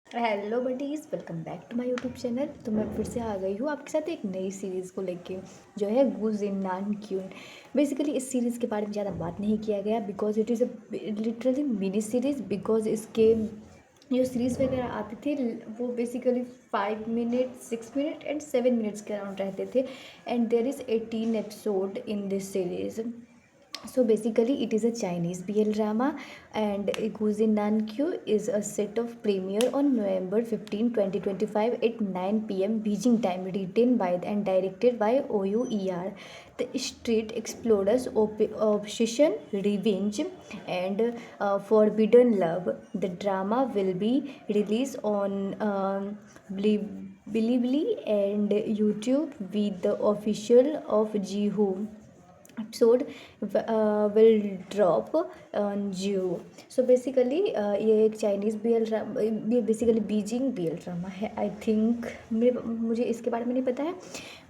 Hello buddies, welcome back to my YouTube channel. तो मैं फिर से आ गई हूँ आपके साथ एक नई सीरीज़ को लेके, जो है गुज इन नान क्यून। बेसिकली इस सीरीज़ के बारे में ज़्यादा बात नहीं किया गया because it is a literally mini series. Because इसके जो सीरीज़ वगैरह आते थे वो basically 5 minute 6 minute and 7 minutes के अराउंड रहते थे, and there is 18 episode in this series. So basically, it is a Chinese BL drama, and Guzin Nankyu is a set of premiere on November 15, 2025 at 9 p.m. Beijing time, written by and directed by OUER. The street explorers obsession, revenge, and forbidden love. The drama will be released on Bilibili and YouTube with the official of Jihu. Episode will drop on Jio. So basically ये एक Chinese B L drama, ये basically Beijing B L drama है I think. मुझे इसके बारे में नहीं पता है,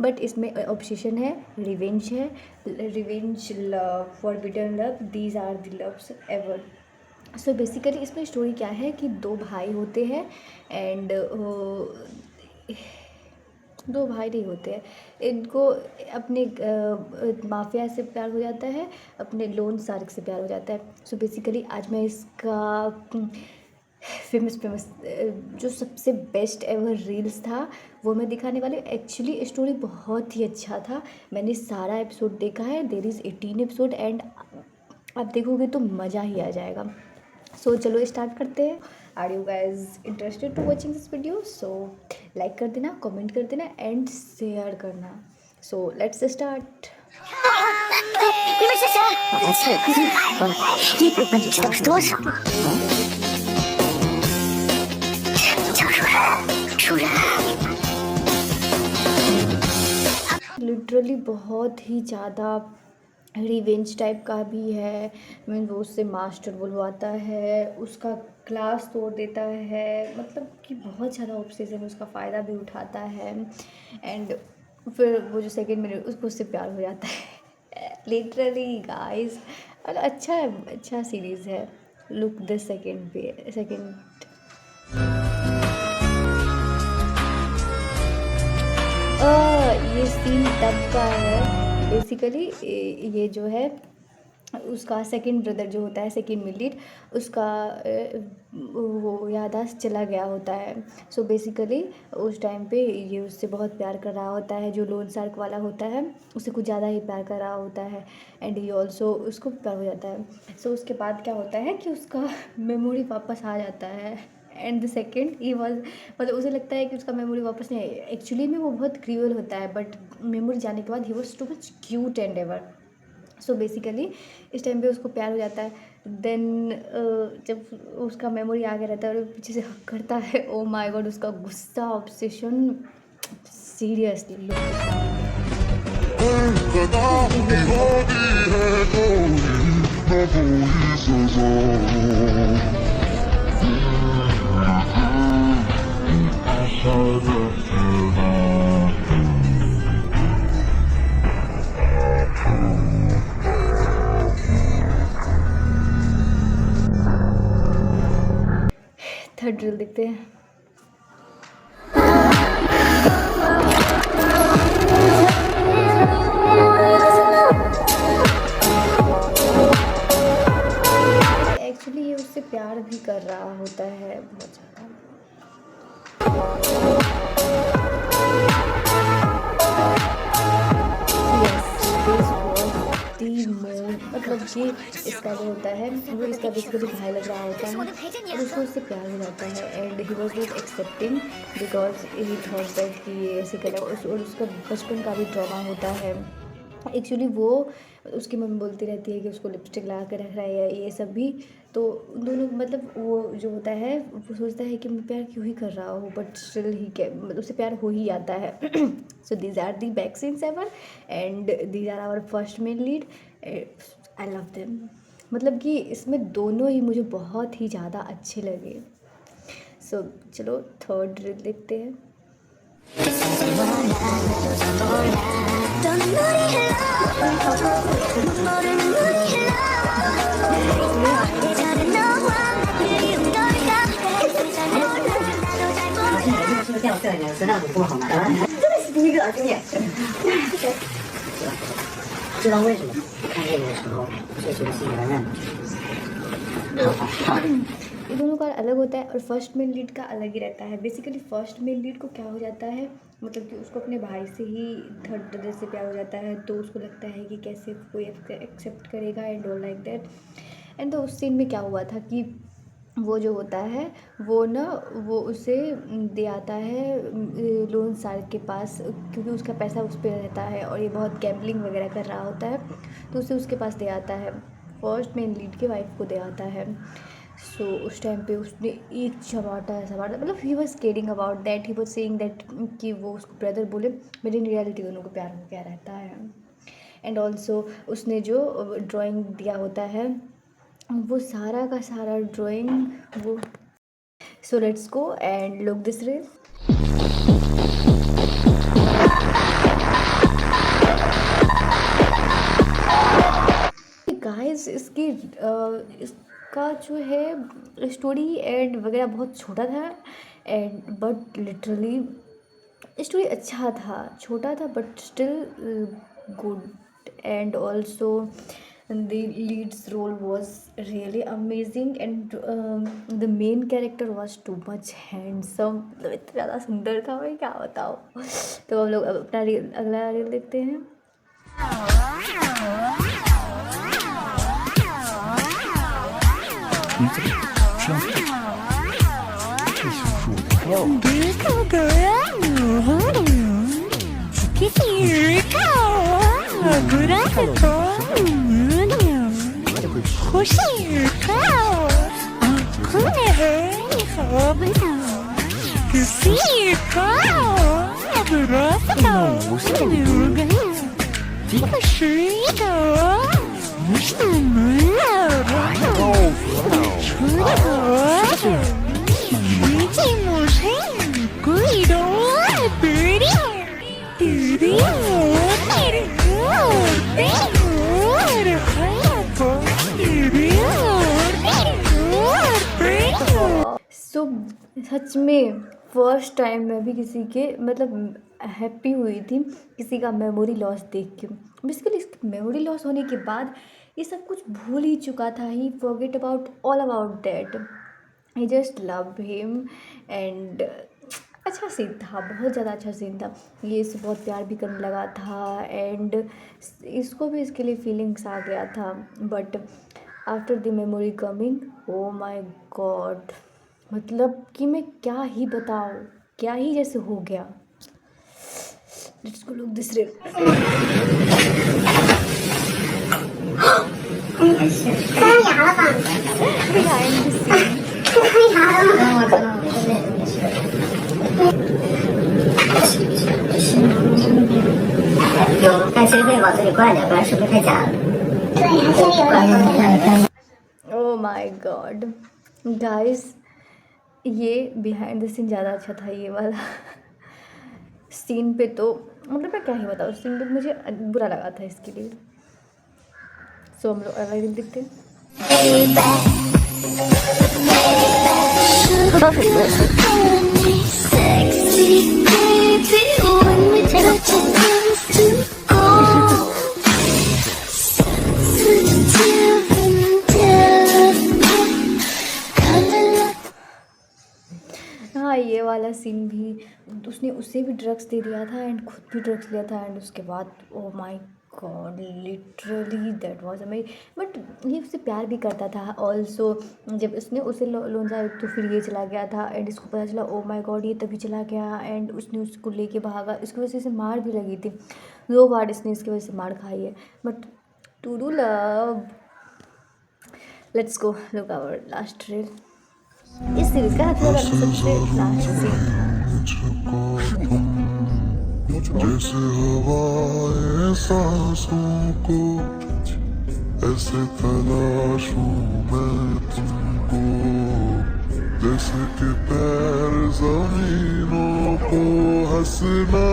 बट इसमें ऑब्सेशन है, रिवेंज है, revenge, love, forbidden love, these are the loves ever. So basically इसमें स्टोरी क्या है कि दो भाई होते हैं, एंड दो भाई नहीं होते हैं, इनको अपने माफिया से प्यार हो जाता है, अपने लोन सार्क से प्यार हो जाता है. सो बेसिकली आज मैं इसका फेमस जो सबसे बेस्ट एवर रील्स था वो मैं दिखाने वाली. एक्चुअली स्टोरी बहुत ही अच्छा था, मैंने सारा एपिसोड देखा है. देर इज़ 18 एपिसोड एंड आप देखोगे तो मज़ा ही आ जाएगा. सो चलो स्टार्ट करते हैं. Are you guys interested to watching this video? So like कर देना, कमेंट कर देना एंड शेयर करना. So let's start. 你们是谁？我是你知道是多少吗？讲述人，主人。लिटरली बहुत ही ज़्यादा रिवेंज टाइप का भी है. मीन वो उससे मास्टर बुलवाता है, उसका क्लास तोड़ देता है, मतलब कि बहुत ज़्यादा ऑब्सेशन, उसका फ़ायदा भी उठाता है. एंड फिर वो जो सेकंड मिनट उसको उससे प्यार हो जाता है. लिटरली गाइस, अच्छा है, अच्छा सीरीज़ है. लुक द सेकंड ये सीन तब का है बेसिकली. ये जो है उसका सेकंड ब्रदर जो होता है, सेकंड मिड लीड, उसका वो याददाश्त चला गया होता है. सो बेसिकली उस टाइम पे ये उससे बहुत प्यार कर रहा होता है, जो लोन सार्क वाला होता है उससे कुछ ज़्यादा ही प्यार कर रहा होता है, एंड ये ऑल्सो उसको प्यार हो जाता है. सो उसके बाद क्या होता है कि उसका मेमोरी वापस आ जाता है, and the second he was, मतलब उसे लगता है कि उसका मेमोरी वापस नहीं. एक्चुअली में वो बहुत क्रूअल होता है, बट मेमोरी जाने के बाद he was too much cute and ever. So basically इस टाइम पे उसको प्यार हो जाता है. देन जब उसका मेमोरी आ गया रहता है और वो पीछे से हक करता है, ओ माय गॉड, उसका गुस्सा, ऑब्सेशन, सीरियसली थर्ड ड्रिल देखते हैं. एक्चुअली ये उससे प्यार भी कर रहा होता है बहुत ज़्यादा. मतलब ये इसका जो होता है वो इसका बेसिकली भाई लग रहा होता है, और उसको उससे प्यार हो जाता है, and he was not accepting because he thought that कि ये ऐसे करेगा. और उसका बचपन का भी ट्रॉमा होता है. एक्चुअली वो उसकी मम्मी बोलती रहती है कि उसको लिपस्टिक लगा कर रख रहा है, ये सब भी. तो दोनों मतलब वो जो होता है वो सोचता है कि मैं प्यार क्यों ही कर रहा हूँ, बट स्टिल ही मतलब उससे प्यार हो ही आता है. So these are the back scenes ever, and these are our first men lead. I love them. मतलब कि इसमें दोनों ही मुझे बहुत ही ज़्यादा अच्छे लगे. सो चलो थर्ड रील देखते हैं. 掉色呢，知道你不好吗？这个是第一个，对不对？知道为什么看这个的时候是觉得是有人ये दोनों का अलग होता है और फर्स्ट मेन लीड का अलग ही रहता है। बेसिकली फर्स्ट मेन लीड को क्या हो जाता है, मतलब कि उसको अपने भाई से ही थर्ड ब्रदर से प्यार हो जाता है, तो उसको लगता है कि कैसे कोई एक्सेप्ट करेगा and all like that. And तो उस सीन में क्या हुआ था कि वो जो होता है वो उसे दे आता है लोन सार्क के पास, क्योंकि उसका पैसा उस पर रहता है और ये बहुत गैम्बलिंग वगैरह कर रहा होता है, तो उसे उसके पास दे आता है, फर्स्ट मेन लीड की वाइफ को दे आता है। सो उस टाइम पे उसने एक चबाटा मतलब he was caring about that, he was saying that कि वो उसको ब्रदर बोले, बट इन रियलिटी दोनों को प्यार हो क्या रहता है। एंड ऑल्सो उसने जो ड्राइंग दिया होता है वो सारा का सारा ड्राइंग वो। So let's go and look this reel. Guys इसका जो है स्टोरी एंड वगैरह बहुत छोटा था एंड बट लिटरली स्टोरी अच्छा था, छोटा था but still good. And also the lead's role was really amazing and the main character was too much handsome, मतलब इतना ज़्यादा सुंदर था, मैं क्या बताऊँ। तो हम लोग अब अपना रील अगला रील देखते हैं। सो सच में फर्स्ट टाइम मैं भी किसी के मतलब हैप्पी हुई थी किसी का मेमोरी लॉस देख के। बेसिकली इसकी मेमोरी लॉस होने के बाद ये सब कुछ भूल ही चुका था, he forget about all about that, he just love him and अच्छा सीन था, बहुत ज़्यादा अच्छा सीन था। ये इससे बहुत प्यार भी करने लगा था एंड इसको भी इसके लिए फीलिंग्स आ गया था, but after the memory coming oh my God, मतलब कि मैं क्या ही बताऊँ, क्या ही जैसे हो गया। Let's go look this reel. Behind the scene my god guys, ये बिहाइंड द सीन ज़्यादा अच्छा था ये वाला। सीन पे तो मतलब मैं क्या ही बताऊँ, सीन पे मुझे बुरा लगा था इसके लिए। सो हम लोग अगला रील देखते हैं। हाँ, ये वाला सीन भी, उसने उसे भी ड्रग्स दे दिया था एंड खुद भी ड्रग्स लिया था एंड उसके बाद oh my God literally that was amazing. But ये उससे प्यार भी करता था ऑल्सो। जब उसने उसे लोन जाए तो फिर ये चला गया था एंड इसको पता चला ओह माय गॉड ये तभी चला गया एंड उसने उसको लेके भागा। इसकी वजह से मार भी लगी थी, 2 बार इसने इसकी वजह से मार खाई है, but to do love. Let's go look our last reel. इस सीरीज का सबसे लास्ट सीन था। जैसे हवाएं सांसों को ऐसे तलाशूं मैं तुमको, जैसे कि पैर जमीनों को हंसना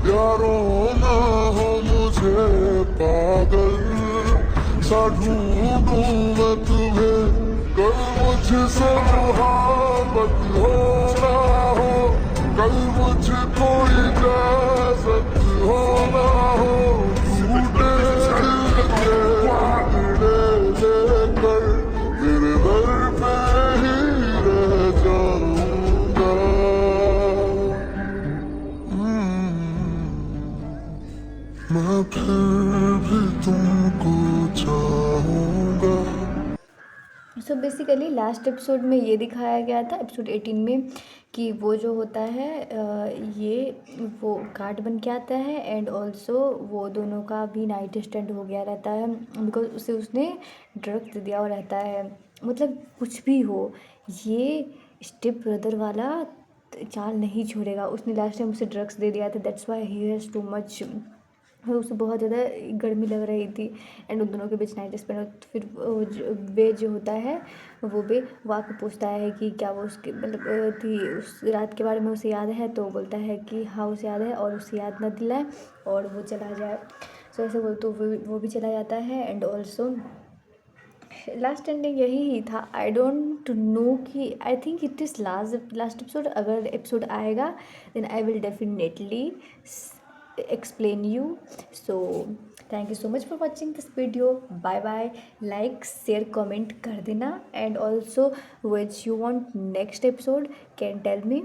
या रोना हो मुझे पागल सा ढूंढूं मैं तुम्हें, कल मुझसे मोहब्बत हो ना हो मुझको इजाजत हो ना हो टूटे दिल के टुकड़े लेकर तेरे दर पे ही रह जाऊंगा। मैं फिर भी तुमको चाहूंगा। सो बेसिकली लास्ट एपिसोड में ये दिखाया गया था, एपिसोड 18 में, कि वो जो होता है ये वो कार्ड बन के आता है एंड ऑल्सो वो दोनों का भी नाइट स्टैंड हो गया रहता है बिकॉज उसे उसने ड्रग्स दे दिया हुआ रहता है। मतलब कुछ भी हो, ये स्टेप ब्रदर वाला चाल नहीं छोड़ेगा। उसने लास्ट टाइम उसे ड्रग्स दे दिया था, that's why he has too much, और उसे बहुत ज़्यादा गर्मी लग रही थी एंड उन दोनों के बीच नाइट स्पेंड। फिर वे जो होता है वो आके पूछता है कि क्या वो उसके मतलब थी उस रात के बारे में उसे याद है, तो बोलता है कि हाँ उसे याद है और उसे याद ना दिलाए और वो चला जाए। सो ऐसे बोल तो वो भी चला जाता है एंड ऑल्सो लास्ट एंडिंग यही ही था। आई डोंट नो कि I think it is last episode. अगर एपिसोड आएगा then I will definitely explain you. So thank you so much for watching this video. Bye bye. Like, share, comment कर देना and also which you want next episode can tell me.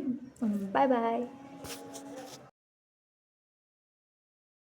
Bye bye.